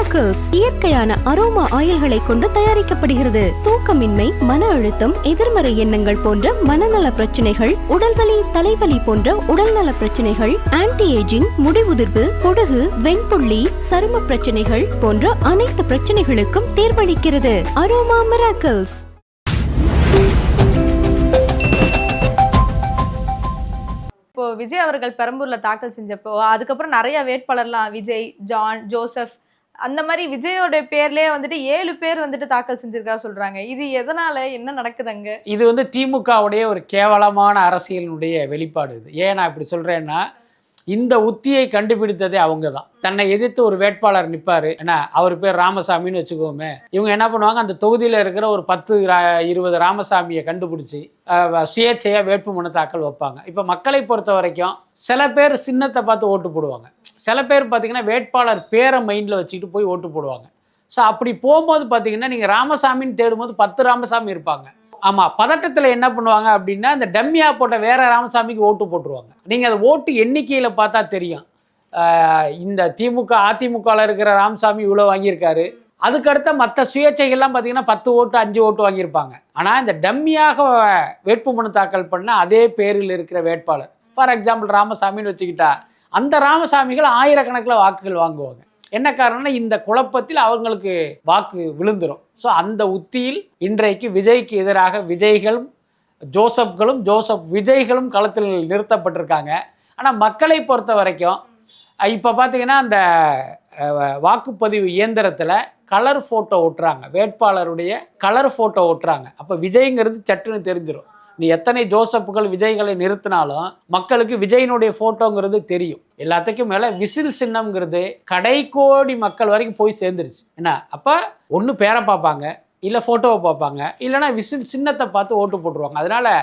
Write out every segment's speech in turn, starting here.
Miracles இயற்கையான aroma ஆயில்களை கொண்டு தயாரிக்கப்படுகிறது. தூக்கமின்மை, மன அழுத்தம், எதிர்மறை எண்ணங்கள் போன்ற மனநல பிரச்சனைகள், உடல்வலி, தலைவலி போன்ற உடல்நல பிரச்சனைகள், ஆன்டி ஏஜிங், முடிவுதிர்வு, பொடுகு, வெண்புள்ளி, சரும பிரச்சனைகள் போன்ற அனைத்து பிரச்சனைகளுக்கும் தீர்வளிக்கிறது. Aroma miracles. இப்போ விஜய் அவர்கள் பெரம்பூர்ல தாக்கல் செஞ்சப்போ அதுக்கப்புறம் நிறைய வேட்பாளர்லாம் விஜய், ஜான், ஜோசப் அந்த மாதிரி விஜயோட பேர்லயே வந்துட்டு 7 பேர் வந்துட்டு தாக்கல் செஞ்சிருக்கா சொல்றாங்க. இது எதனால, என்ன நடக்குதுங்க? இது வந்து திமுகவுடைய ஒரு கேவலமான அரசியலினுடைய வெளிப்பாடு. இது ஏன் நான் இப்படி சொல்றேன்னா, இந்த உத்தியை கண்டுபிடித்ததே அவங்க தான். தன்னை எதிர்த்து ஒரு வேட்பாளர் நிற்பார், என்ன அவர் பேர் ராமசாமின்னு வச்சுக்கோமே. இவங்க என்ன பண்ணுவாங்க, அந்த தொகுதியில் இருக்கிற ஒரு 10-20 ராமசாமியை கண்டுபிடிச்சி சுயேட்சையாக வேட்புமனு தாக்கல் வைப்பாங்க. இப்போ மக்களை பொறுத்த வரைக்கும் சில பேர் சின்னத்தை பார்த்து ஓட்டு போடுவாங்க, சில பேர் பார்த்திங்கன்னா வேட்பாளர் பேரை மைண்டில் வச்சுக்கிட்டு போய் ஓட்டு போடுவாங்க. ஸோ அப்படி போகும்போது பார்த்திங்கன்னா நீங்கள் ராமசாமின்னு தேடும்போது 10 ராமசாமி இருப்பாங்க. ஆமாம், பதட்டத்தில் என்ன பண்ணுவாங்க அப்படின்னா, இந்த டம்மியாக போட்ட வேறு ராமசாமிக்கு ஓட்டு போட்டுருவாங்க. நீங்கள் அந்த ஓட்டு எண்ணிக்கையில் பார்த்தா தெரியும், இந்த திமுக அதிமுகவில் இருக்கிற ராமசாமி இவ்வளோ வாங்கியிருக்காரு. அதுக்கடுத்த மற்ற சுயேட்சைகள்லாம் பார்த்தீங்கன்னா 10 ஓட்டு 5 ஓட்டு வாங்கியிருப்பாங்க. ஆனால் இந்த டம்மியாக வேட்புமனு தாக்கல் பண்ண அதே பேரில் இருக்கிற வேட்பாளர், ஃபார் எக்ஸாம்பிள் ராமசாமின்னு வச்சுக்கிட்டா, அந்த ராமசாமிகள் ஆயிரக்கணக்கில் வாக்குகள் வாங்குவாங்க. என்ன காரணம்னா, இந்த குழப்பத்தில் அவங்களுக்கு வாக்கு விழுந்துடும். ஸோ அந்த உத்தியில் இன்றைக்கு விஜய்க்கு எதிராக விஜய்களும் ஜோசப்களும் ஜோசப் விஜய்களும் களத்தில் நிறுத்தப்பட்டிருக்காங்க. ஆனால் மக்களை பொறுத்த வரைக்கும் இப்போ பார்த்தீங்கன்னா, அந்த வாக்குப்பதிவு இயந்திரத்தில் கலர் ஃபோட்டோ ஒட்டுறாங்க, வேட்பாளருடைய கலர் ஃபோட்டோ ஒட்டுறாங்க. அப்போ விஜய்ங்கிறது சட்டுன்னு தெரிஞ்சிடும். நீ எத்தனை ஜோசப்புகள் விஜய்களை நிறுத்தினாலும் மக்களுக்கு விஜயினுடைய ஃபோட்டோங்கிறது தெரியும். எல்லாத்துக்கும் மேலே விசில் சின்னம்ங்கிறது கடைக்கோடி மக்கள் வரைக்கும் போய் சேர்ந்துருச்சு. என்ன, அப்போ ஒன்று பேரை பார்ப்பாங்க, இல்லை ஃபோட்டோவை பார்ப்பாங்க, இல்லைனா விசில் சின்னத்தை பார்த்து ஓட்டு போட்டுருவாங்க. அதனால்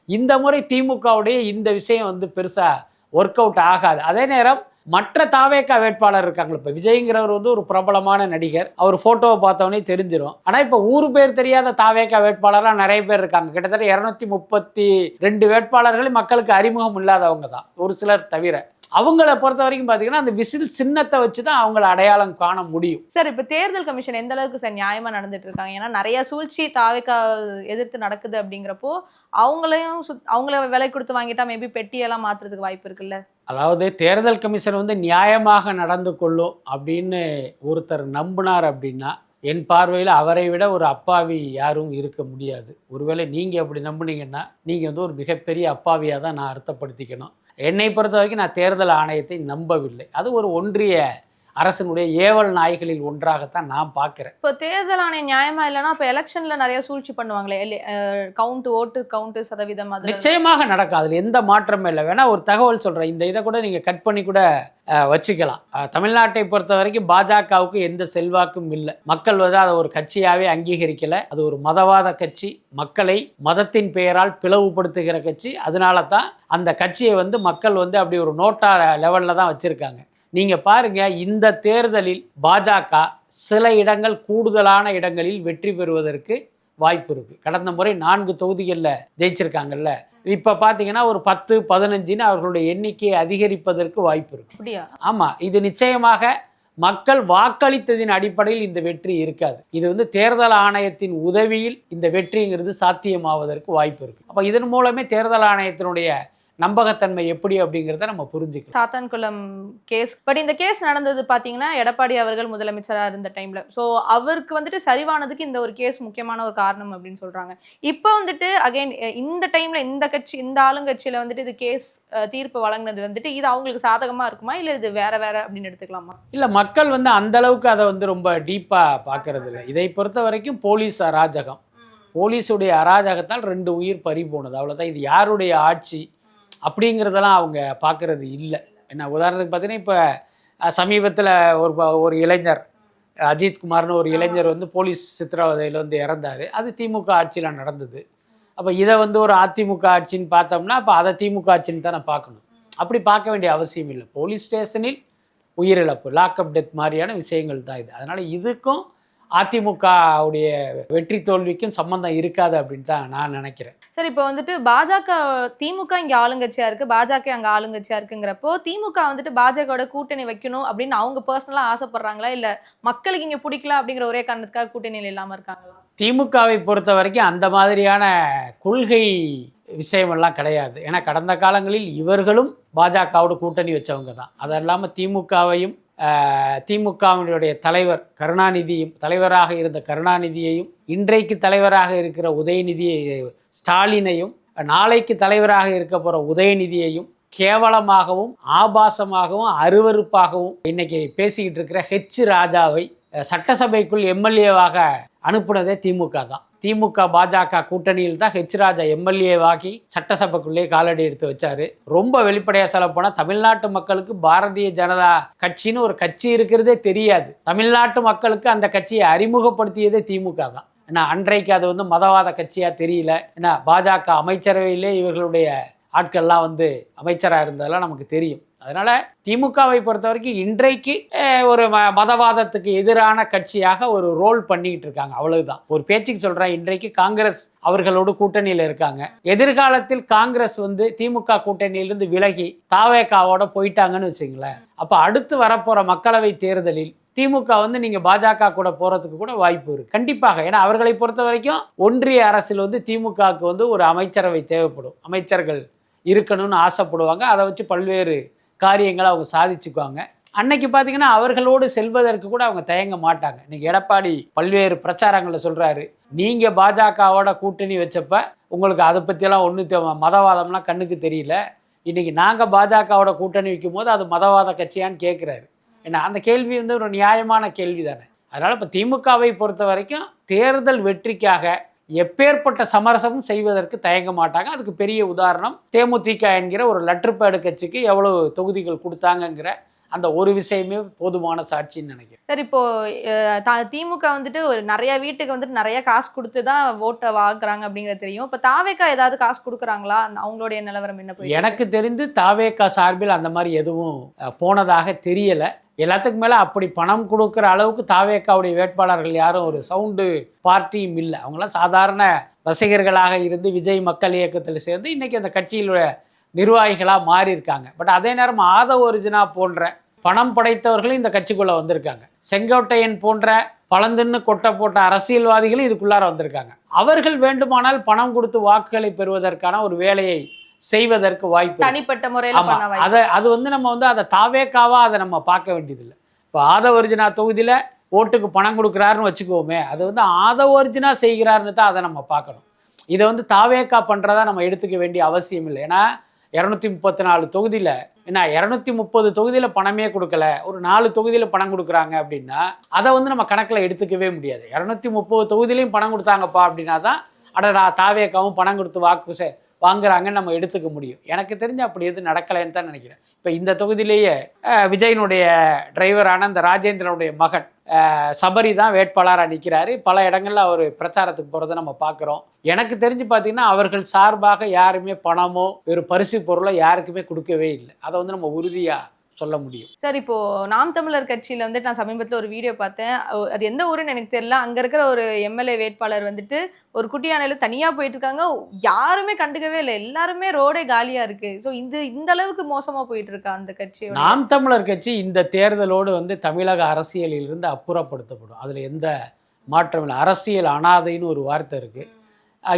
இந்த முறை திமுகவுடைய இந்த விஷயம் வந்து பெருசாக ஒர்க் அவுட் ஆகாது. அதே நேரம் மற்ற தாவேக்கா வேட்பாளர் இருக்காங்களா, இப்போ விஜய்ங்கிறவர் வந்து ஒரு பிரபலமான நடிகர், அவர் ஃபோட்டோவை பார்த்தவொடனே தெரிஞ்சிடும். ஆனால் இப்போ ஊர் பேர் தெரியாத தாவேக்கா வேட்பாளர்லாம் நிறைய பேர் இருக்காங்க. கிட்டத்தட்ட 232 வேட்பாளர்கள் மக்களுக்கு அறிமுகம் இல்லாதவங்க தான், ஒரு சிலர் தவிர. அவங்கள பொறுத்த வரைக்கும் பார்த்தீங்கன்னா, அந்த விசில் சின்னத்தை வச்சு தான் அவங்கள அடையாளம் காண முடியும். சார், இப்போ தேர்தல் கமிஷன் எந்த அளவுக்கு சார் நியாயமாக நடந்துட்டு இருக்காங்க? ஏன்னா நிறைய சூழ்ச்சி தாவேக்கா எதிர்த்து நடக்குது. அப்படிங்கிறப்போ அவங்கள விலை கொடுத்து வாங்கிட்டா மேபி பெட்டியெல்லாம் மாற்றுறதுக்கு வாய்ப்பு இருக்குல்ல? அதாவது தேர்தல் கமிஷன் வந்து நியாயமாக நடந்து கொள்ளும் அப்படின்னு ஒருத்தர் நம்பினார் அப்படின்னா, என் பார்வையில் அவரை விட ஒரு அப்பாவி யாரும் இருக்க முடியாது. ஒருவேளை நீங்கள் அப்படி நம்புனீங்கன்னா நீங்கள் வந்து ஒரு மிகப்பெரிய அப்பாவியாக தான் நான் அர்த்தப்படுத்திக்கணும். என்னை பொறுத்த வரைக்கும் நான் தேர்தல் ஆணையத்தை நம்பவில்லை. அது ஒரு ஒன்றிய அரசனுடைய ஏவல் நாய்களில் ஒன்றாகத்தான் நான் பார்க்குறேன். இப்போ தேர்தல் ஆணையம் நியாயமா இல்லைன்னா இப்போ எலெக்ஷனில் நிறைய சூழ்ச்சி பண்ணுவாங்களே, ஓட்டு கவுண்ட் சதவீதம், அது நிச்சயமாக நடக்கும், அதில் எந்த மாற்றமும் இல்லை. வேணா ஒரு தகவல் சொல்கிறேன், இந்த இதை கூட நீங்கள் கட் பண்ணி கூட வச்சுக்கலாம். தமிழ்நாட்டை பொறுத்த வரைக்கும் பாஜகவுக்கு எந்த செல்வாக்கும் இல்லை. மக்கள் வந்து அதை ஒரு கட்சியாகவே அங்கீகரிக்கலை. அது ஒரு மதவாத கட்சி, மக்களை மதத்தின் பெயரால் பிளவுபடுத்துகிற கட்சி. அதனால தான் அந்த கட்சியை வந்து மக்கள் வந்து அப்படி ஒரு நோட்டா லெவலில் தான் வச்சுருக்காங்க. நீங்கள் பாருங்கள், இந்த தேர்தலில் பாஜக சில இடங்கள் கூடுதலான இடங்களில் வெற்றி பெறுவதற்கு வாய்ப்பு இருக்குது. கடந்த முறை 4 தொகுதிகளில் ஜெயிச்சிருக்காங்கல்ல, இப்போ பார்த்தீங்கன்னா ஒரு 10-15 அவர்களுடைய எண்ணிக்கையை அதிகரிப்பதற்கு வாய்ப்பு இருக்குது. ஆமாம், இது நிச்சயமாக மக்கள் வாக்களித்ததின் அடிப்படையில் இந்த வெற்றி இருக்காது. இது வந்து தேர்தல் ஆணையத்தின் உதவியில் இந்த வெற்றிங்கிறது சாத்தியமாவதற்கு வாய்ப்பு இருக்குது. அப்போ இதன் மூலமே தேர்தல் ஆணையத்தினுடைய நம்பகத்தன்மை எப்படி அப்படிங்கிறத நம்ம புரிஞ்சுக்கலாம். சாத்தான்குளம் கேஸ், பட் இந்த கேஸ் நடந்தது பார்த்தீங்கன்னா எடப்பாடி அவர்கள் முதலமைச்சராக இருந்த டைமில். ஸோ அவருக்கு வந்துட்டு சரிவானதுக்கு இந்த ஒரு கேஸ் முக்கியமான ஒரு காரணம் அப்படின்னு சொல்கிறாங்க. இப்போ வந்துட்டு அகைன் இந்த டைமில் இந்த கட்சி, இந்த ஆளுங்கட்சியில் வந்துட்டு இது கேஸ் தீர்ப்பு வழங்கினது வந்துட்டு இது அவங்களுக்கு சாதகமாக இருக்குமா, இல்லை இது வேற அப்படின்னு எடுத்துக்கலாமா? இல்லை, மக்கள் வந்து அந்தளவுக்கு அதை வந்து ரொம்ப டீப்பாக பார்க்கறது இல்லை. இதை பொறுத்த வரைக்கும் போலீஸ் அராஜகம், போலீஸுடைய அராஜகத்தால் 2 உயிர் பறி போனது, அவ்வளோதான். இது யாருடைய ஆட்சி அப்படிங்கிறதெல்லாம் அவங்க பார்க்குறது இல்லை. என்ன உதாரணத்துக்கு பார்த்தீங்கன்னா, இப்போ சமீபத்தில் ஒரு இளைஞர் அஜித்குமார்னு ஒரு இளைஞர் வந்து போலீஸ் சித்திரவதையில் வந்து இறந்தார். அது திமுக ஆட்சியில் நடந்தது. அப்போ இதை வந்து ஒரு அதிமுக ஆட்சின்னு பார்த்தோம்னா அப்போ அதை திமுக ஆட்சின்னு தானே பார்க்கணும். அப்படி பார்க்க வேண்டிய அவசியம் இல்லை. போலீஸ் ஸ்டேஷனில் உயிரிழப்பு, லாக்அப் டெத் மாதிரியான விஷயங்கள் தான் இது. அதனால் இதுக்கும் அதிமுகவுடைய வெற்றி தோல்விக்கும் சம்பந்தம் இருக்காது அப்படின்னு தான் நான் நினைக்கிறேன். சார் இப்போ வந்துட்டு பாஜக திமுக இங்க ஆளுங்கட்சியா இருக்கு, பாஜக அங்க ஆளுங்கட்சியா இருக்குங்கிறப்போ திமுக வந்துட்டு பாஜகவோட கூட்டணி வைக்கணும் அப்படின்னு அவங்க பர்சனலா ஆசைப்படுறாங்களா, இல்ல மக்களுக்கு இங்க பிடிக்கல அப்படிங்கிற ஒரே காரணத்துக்காக கூட்டணியில் இல்லாம இருக்காங்களா? திமுகவை பொறுத்த வரைக்கும் அந்த மாதிரியான கொள்கை விஷயமெல்லாம் கிடையாது. ஏன்னா கடந்த காலங்களில் இவர்களும் பாஜகவோட கூட்டணி வச்சவங்க தான். அது இல்லாமல் திமுகவையும் திமுகவினுடைய தலைவர் கருணாநிதியும், தலைவராக இருந்த கருணாநிதியையும், இன்றைக்கு தலைவராக இருக்கிற உதயநிதியை ஸ்டாலினையும், நாளைக்கு தலைவராக இருக்க போகிற உதயநிதியையும் கேவலமாகவும் ஆபாசமாகவும் அருவருப்பாகவும் இன்னைக்கு பேசிக்கிட்டு இருக்கிற ஹெச் ராஜாவை சட்டசபைக்குள் எம்எல்ஏவாக அனுப்புனதே திமுக தான். திமுக பாஜக கூட்டணியில் தான் ஹெச் ராஜா எம்எல்ஏவாகி சட்டசபைக்குள்ளே காலடி எடுத்து வச்சாரு. ரொம்ப வெளிப்படையாக சொல்ல போனால் தமிழ்நாட்டு மக்களுக்கு பாரதிய ஜனதா கட்சின்னு ஒரு கட்சி இருக்கிறதே தெரியாது. தமிழ்நாட்டு மக்களுக்கு அந்த கட்சியை அறிமுகப்படுத்தியதே திமுக தான். ஏன்னா அன்றைக்கு அது வந்து மதவாத கட்சியாக தெரியல. ஏன்னா பாஜக அமைச்சரவையிலே இவர்களுடைய ஆட்கள்லாம் வந்து அமைச்சராக இருந்ததெல்லாம் நமக்கு தெரியும். அதனால் திமுகவை பொறுத்த வரைக்கும் இன்றைக்கு ஒரு மதவாதத்துக்கு எதிரான கட்சியாக ஒரு ரோல் பண்ணிக்கிட்டு இருக்காங்க, அவ்வளவுதான். ஒரு பேச்சுக்கு சொல்கிறேன், இன்றைக்கு காங்கிரஸ் அவர்களோடு கூட்டணியில் இருக்காங்க. எதிர்காலத்தில் காங்கிரஸ் வந்து திமுக கூட்டணியிலிருந்து விலகி தாவேகாவோட போயிட்டாங்கன்னு வச்சுங்களேன். அப்போ அடுத்து வரப்போகிற மக்களவை தேர்தலில் திமுக வந்து நீங்கள் பாஜக கூட போகிறதுக்கு கூட வாய்ப்பு இருக்குது கண்டிப்பாக. ஏன்னா அவர்களை பொறுத்த வரைக்கும் ஒன்றிய அரசில் வந்து திமுகவுக்கு வந்து ஒரு அமைச்சரவை தேவைப்படும், அமைச்சர்கள் இருக்கணும்னு ஆசைப்படுவாங்க. அதை வச்சு பல்வேறு காரியங்களை அவங்க சாதிச்சுக்குவாங்க. அன்னைக்கு பார்த்தீங்கன்னா அவர்களோடு செல்வதற்கு கூட அவங்க தயங்க மாட்டாங்க. இன்னைக்கு எடப்பாடி பல்வேறு பிரச்சாரங்களில் சொல்கிறாரு, நீங்கள் பாஜகவோட கூட்டணி வச்சப்ப உங்களுக்கு அதை பற்றியெல்லாம் ஒன்றும் மதவாதம்லாம் கண்ணுக்கு தெரியல, இன்றைக்கி நாங்கள் பாஜகவோட கூட்டணி வைக்கும் போது அது மதவாத கட்சியான்னு கேட்குறாரு. ஏன்னா அந்த கேள்வி வந்து ஒரு நியாயமான கேள்வி தானே. அதனால் இப்போ திமுகவை பொறுத்த வரைக்கும் தேர்தல் வெற்றிக்காக எப்பேற்பட்ட சமரசமும் செய்வதற்கு தயங்க மாட்டாங்க. அதுக்கு பெரிய உதாரணம் தேமுதிக என்கிற ஒரு லெட்டர்பேடு கட்சிக்கு எவ்வளவு தொகுதிகள் கொடுத்தாங்கங்கிற அந்த ஒரு விஷயமே போதுமான சாட்சின்னு நினைக்கிறேன். சார் இப்போ திமுக வந்துட்டு ஒரு நிறைய வீட்டுக்கு வந்துட்டு நிறைய காசு கொடுத்து தான் ஓட்டை வாங்குறாங்க அப்படிங்கிறது தெரியும். இப்போ தாவேகா ஏதாவது காசு கொடுக்குறாங்களா, அவங்களுடைய நிலவரம் என்ன? எனக்கு தெரிந்து தாவேகா சார்பில் அந்த மாதிரி எதுவும் போனதாக தெரியலை. எல்லாத்துக்கும் மேலே அப்படி பணம் கொடுக்குற அளவுக்கு தாவேகாவுடைய வேட்பாளர்கள் யாரும் ஒரு சவுண்டு பார்ட்டியும் இல்லை. அவங்களாம் சாதாரண ரசிகர்களாக இருந்து விஜய் மக்கள் இயக்கத்தில் சேர்ந்து இன்றைக்கி அந்த கட்சியிலுடைய நிர்வாகிகளாக மாறி இருக்காங்க. பட் அதே நேரம் ஆதவ ஒரிஜினா போன்ற பணம் படைத்தவர்களும் இந்த கட்சிக்குள்ளே வந்திருக்காங்க. செங்கோட்டையன் போன்ற பழந்துன்னு கொட்டை போட்ட அரசியல்வாதிகளும் இதுக்குள்ளார வந்திருக்காங்க. அவர்கள் வேண்டுமானால் பணம் கொடுத்து வாக்குகளை பெறுவதற்கான ஒரு வேலையை செய்வதற்கு வாய்ப்பு தனிப்பட்ட முறையில் அது வந்து நம்ம வந்து அதை தாவேக்காவா அதை நம்ம பார்க்க வேண்டியதில்லை. இப்போ ஆதவ ஒரிஜினா தொகுதியில் ஓட்டுக்கு பணம் கொடுக்குறாருன்னு வச்சுக்கோமே, அது வந்து ஆதவ ஒரிஜினா செய்கிறாருன்னு தான் அதை நம்ம பார்க்கணும். இதை வந்து தாவேக்கா பண்ணுறதா நம்ம எடுத்துக்க வேண்டிய அவசியம் இல்லை. ஏன்னா 234 தொகுதியில் ஏன்னா 230 தொகுதியில் பணமே கொடுக்கல, ஒரு 4 தொகுதியில் பணம் கொடுக்குறாங்க அப்படின்னா அதை வந்து நம்ம கணக்கில் எடுத்துக்கவே முடியாது. 230 தொகுதியிலையும் பணம் கொடுத்தாங்கப்பா அப்படின்னா தான் அடடா தாவேக்காவும் பணம் கொடுத்து வாக்கு வாங்குறாங்கன்னு நம்ம எடுத்துக்க முடியும். எனக்கு தெரிஞ்சு அப்படி எதுவும் நடக்கலைன்னு தான் நினைக்கிறேன். இப்போ இந்த தொகுதியிலேயே விஜயனுடைய டிரைவரான இந்த ராஜேந்திரனுடைய மகன் சபரி தான் வேட்பாளராக நிற்கிறாரு. பல இடங்களில் அவர் பிரச்சாரத்துக்கு போகிறத நம்ம பார்க்குறோம். எனக்கு தெரிஞ்சு பார்த்தீங்கன்னா அவர்கள் சார்பாக யாருமே பணமோ ஒரு பரிசு பொருளோ யாருக்குமே கொடுக்கவே இல்லை. அதை வந்து நம்ம உறுதியாக சொல்ல முடியும். சார் இப்போ நாம் தமிழர் கட்சியில வந்துட்டு நான் சமீபத்தில் ஒரு வீடியோ பார்த்தேன். அது எந்த ஊருன்னு எனக்கு தெரியல. அங்க இருக்கிற ஒரு எம்எல்ஏ வேட்பாளர் வந்துட்டு ஒரு குட்டி யானையில தனியா போயிட்டு இருக்காங்க, யாருமே கண்டுக்கவே இல்லை, எல்லாருமே ரோடே காலியா இருக்கு. ஸோ இந்த அளவுக்கு மோசமா போயிட்டு இருக்கா அந்த கட்சி? நாம் தமிழர் கட்சி இந்த தேர்தலோடு வந்து தமிழக அரசியலில் இருந்து அப்புறப்படுத்தப்படும், அதுல எந்த மாற்றம் இல்லை. அரசியல் அனாதைன்னு ஒரு வார்த்தை இருக்கு.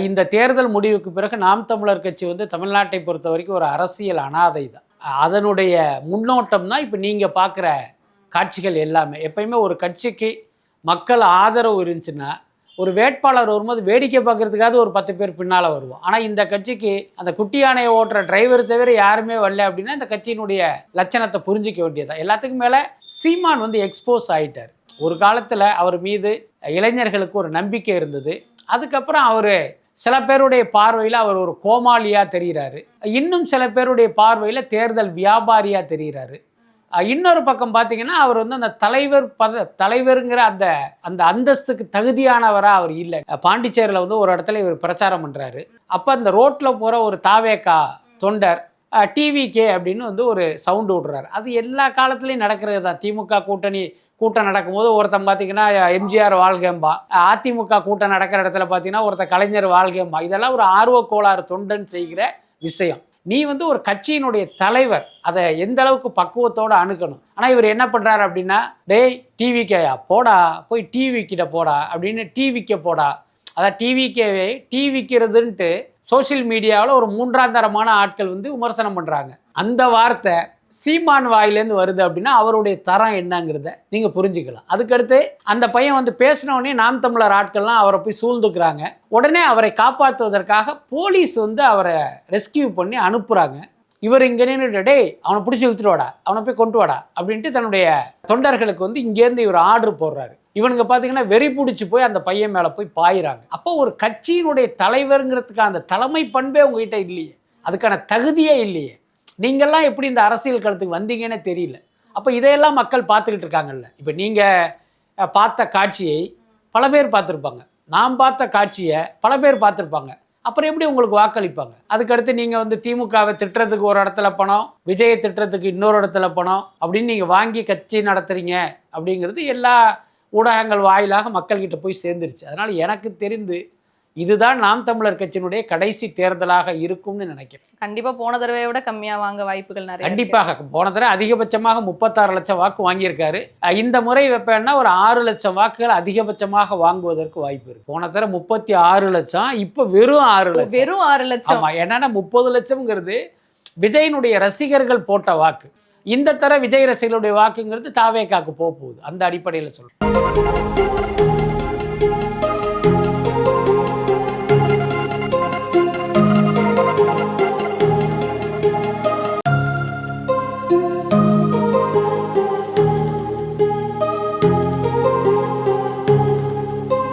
இந்த தேர்தல் முடிவுக்கு பிறகு நாம் தமிழர் கட்சி வந்து தமிழ்நாட்டை பொறுத்த வரைக்கும் ஒரு அரசியல் அனாதை தான். அதனுடைய முன்னோட்டம் தான் இப்போ நீங்கள் பார்க்குற காட்சிகள் எல்லாமே. எப்பயுமே ஒரு கட்சிக்கு மக்கள் ஆதரவு இருந்துச்சுன்னா ஒரு வேட்பாளர் வரும்போது வேடிக்கை பார்க்குறதுக்காவது ஒரு 10 பேர் பின்னால் வருவோம். ஆனால் இந்த கட்சிக்கு அந்த குட்டி யானையை ஓட்டுற டிரைவர் தவிர யாருமே வரல அப்படின்னா இந்த கட்சியினுடைய லட்சணத்தை புரிஞ்சிக்க வேண்டியதான். எல்லாத்துக்கும் மேலே சீமான் வந்து எக்ஸ்போஸ் ஆகிட்டார். ஒரு காலத்தில் அவர் மீது இளைஞர்களுக்கு ஒரு நம்பிக்கை இருந்தது. அதுக்கப்புறம் அவர் சில பேருடைய பார்வையில் அவர் ஒரு கோமாளியாக தெரிகிறாரு, இன்னும் சில பேருடைய பார்வையில் தேர்தல் வியாபாரியாக தெரிகிறாரு. இன்னொரு பக்கம் பார்த்தீங்கன்னா அவர் வந்து அந்த தலைவருங்கிற அந்த அந்தஸ்துக்கு தகுதியானவராக அவர் இல்லை. பாண்டிச்சேரியில் வந்து ஒரு இடத்துல இவர் பிரச்சாரம் பண்ணுறாரு. அப்போ அந்த ரோட்டில் போகிற ஒரு தாவேக்கா தொண்டர் டிவிகே அப்படின்னு வந்து ஒரு சவுண்டு விடுறாரு. அது எல்லா காலத்துலேயும் நடக்கிறது தான். திமுக கூட்டம் நடக்கும்போது ஒருத்தன் பார்த்தீங்கன்னா எம்ஜிஆர் வாழ்கம்பா, அதிமுக கூட்டம் நடக்கிற இடத்துல பார்த்தீங்கன்னா ஒருத்தன் கலைஞர் வாழ்கம்பா. இதெல்லாம் ஒரு ஆர்வ கோளாறு தொண்டன் செய்கிற விஷயம். நீ வந்து ஒரு கட்சியினுடைய தலைவர், அதை எந்த அளவுக்கு பக்குவத்தோடு அணுகணும். ஆனால் இவர் என்ன பண்ணுறாரு அப்படின்னா, டேய் டிவிகேயா போடா, போய் டிவி கிட்ட போடா அப்படின்னு டிவிக்கே போடா. அதான் டிவிக்கேவே டிவிக்கிறதுன்ட்டு சோசியல் மீடியாவில் ஒரு 3ஆம் தரமான ஆட்கள் வந்து விமர்சனம் பண்ணுறாங்க. அந்த வார்த்தை சீமான் வாயிலேருந்து வருது அப்படின்னா அவருடைய தரம் என்னங்கிறத நீங்கள் புரிஞ்சுக்கலாம். அதுக்கடுத்து அந்த பையன் வந்து பேசினோடனே நாம் தமிழர் ஆட்கள்லாம் அவரை போய் சூழ்ந்துக்கிறாங்க. உடனே அவரை காப்பாற்றுவதற்காக போலீஸ் வந்து அவரை ரெஸ்கியூ பண்ணி அனுப்புகிறாங்க. இவர் இங்கே நின்றுட்டு டேய் அவனை பிடிச்சி இழுத்துட்டு வாடா, அவனை போய் கொண்டு வாடா அப்படின்ட்டு தன்னுடைய தொண்டர்களுக்கு வந்து இங்கேருந்து இவர் ஆர்டர் போடுறாரு. இவனுங்க பார்த்தீங்கன்னா வெறி பிடிச்சி போய் அந்த பையன் மேலே போய் பாயிறாங்க. அப்போ ஒரு கட்சியினுடைய தலைவருங்கிறதுக்கு அந்த தலைமை பண்பே உங்ககிட்ட இல்லையே, அதுக்கான தகுதியே இல்லையே. நீங்கள்லாம் எப்படி இந்த அரசியல் களத்துக்கு வந்தீங்கன்னே தெரியல. அப்போ இதையெல்லாம் மக்கள் பார்த்துக்கிட்டு இருக்காங்கல்ல. இப்போ நீங்கள் பார்த்த காட்சியை பல பேர் பார்த்துருப்பாங்க, நான் பார்த்த காட்சியை பல பேர் பார்த்துருப்பாங்க. அப்புறம் எப்படி உங்களுக்கு வாக்களிப்பாங்க? அதுக்கடுத்து நீங்கள் வந்து திமுகவை திட்டுறதுக்கு ஒரு இடத்துல பணம், விஜயை திட்டுறதுக்கு இன்னொரு இடத்துல பணம் அப்படின்னு நீங்கள் வாங்கி கட்சி நடத்துகிறீங்க அப்படிங்கிறது எல்லா ஊடகங்கள் வாயிலாக மக்கள்கிட்ட போய் சேர்ந்துருச்சு. அதனால் எனக்கு தெரிந்து இதுதான் நாம் தமிழர் கட்சியினுடைய கடைசி தேர்தலாக இருக்கும்னு நினைக்கிறேன். கண்டிப்பா போன தடவையை விட கம்மியா வாங்க வாய்ப்புகள் நிறைய. கண்டிப்பாக போன தடவை அதிகபட்சமாக 36 லட்சம் வாக்கு வாங்கியிருக்காரு. இந்த முறை வைப்பேன்னா ஒரு 6 லட்சம் வாக்குகள் அதிகபட்சமாக வாங்குவதற்கு வாய்ப்பு இருக்கு. போன தடவை 36 லட்சம், இப்போ வெறும் 6 லட்சம். வெறும் 6 லட்சம். ஆமா, என்னன்னா 30 லட்சம்ங்கிறது விஜயனுடைய ரசிகர்கள் போட்ட வாக்கு. இந்த தர விஜய் ரசிகர்களுடைய வாக்குங்கிறது தாவேக்காக்கு போகுது. அந்த அடிப்படையில் சொல்றேன்.